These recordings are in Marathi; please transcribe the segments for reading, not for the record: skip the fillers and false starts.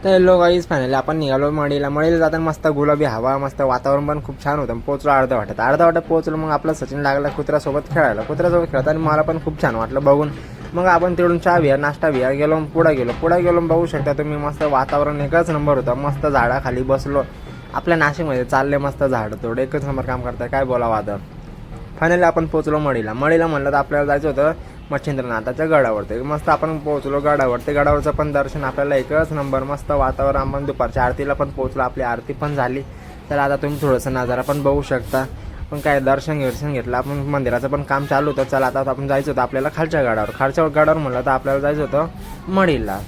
तर हॅलो गाईज, फायनली आपण निघालो मळीला जाताना मस्त गुलाबी हवा, मस्त वातावरण पण खूप छान होतं. पोचलो अर्धा वाटत पोचलो. मग आपला सचिन लागला कुत्र्यासोबत कुत्र्यासोबत खेळताना मला पण खूप छान वाटलं बघून. मग आपण तिकडून चहा बिया नाश्ता बिया गेलो, पुढे गेलो. बघू शकता तुम्ही मस्त वातावरण एकच नंबर होतं. मस्त झाडाखाली बसलो. आपल्या नाशिकमध्ये चालले मस्त झाड तोड, एकच नंबर काम करताय, काय बोलावं आता. फायनली आपण पोचलो मळीला म्हणलं तर आपल्याला जायचं होतं मच्छिंद्रनाथाच्या गडावरती. मस्त आपण पोहोचलो गडावरती. गडावरचं पण दर्शन आपल्याला एकच नंबर, मस्त वातावरण. आपण दुपारच्या आरतीला पण पोहोचलो, आपली आरती पण झाली. तर आता तुम्ही थोडंसं नजारा पण बघू शकता. पण काय दर्शन घेतलं आपण. मंदिराचं पण काम चालू होतं. चला आता आपण जायचं होतं आपल्याला खालच्या गडावर म्हणलं तर आपल्याला जायचं होतं मळीला.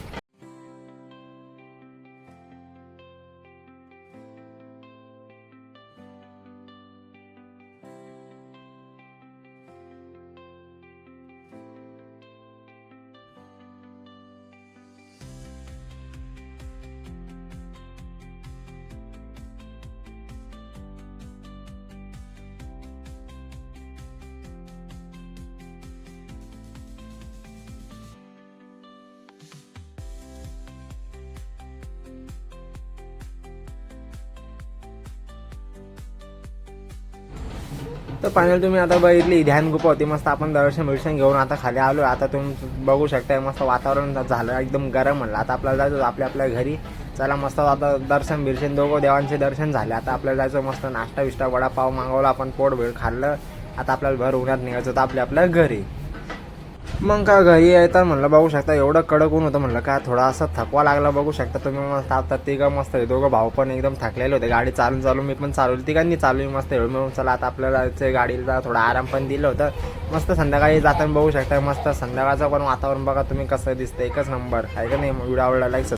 तर फायनल तुम्ही आता बघितली ध्यान गुफा होती. मस्त आपण दर्शन घेऊन आता खाली आलो. आता तुम्ही बघू शकता मस्त वातावरण झालं एकदम गरम. म्हणलं आता आपल्याला जायचं आपल्या घरी. चला मस्त आता दर्शन दोघं देवांचे दर्शन झाले. आता आपल्याला जायचं मस्त नाश्ता बिष्टा वडापाव मागवला आपण, पोट भेळ खाल्लं. आता आपल्याला भर उन्हात निघायचं होतं आपल्या घरी. मग का घरी येतात म्हणलं बघू शकता एवढं कडक ऊन होतं. म्हणलं का थोडा असं थकवा लागला. बघू शकता तुम्ही मस्त आता तिघं मस्त दोघं भाऊ पण एकदम थकलेले होते. गाडी चालून मी पण चालवली, तिघांनी चालवली मस्त एवढं मिळून. चला आता आपल्याला गाडीला थोडा आराम पण दिलं होतं. मस्त संध्याकाळी जाताना बघू शकता मस्त संध्याकाळचं पण वातावरण बघा तुम्ही कसं दिसतं, एकच नंबर आहे का नाही. व्हिडिओ आवडला लाईक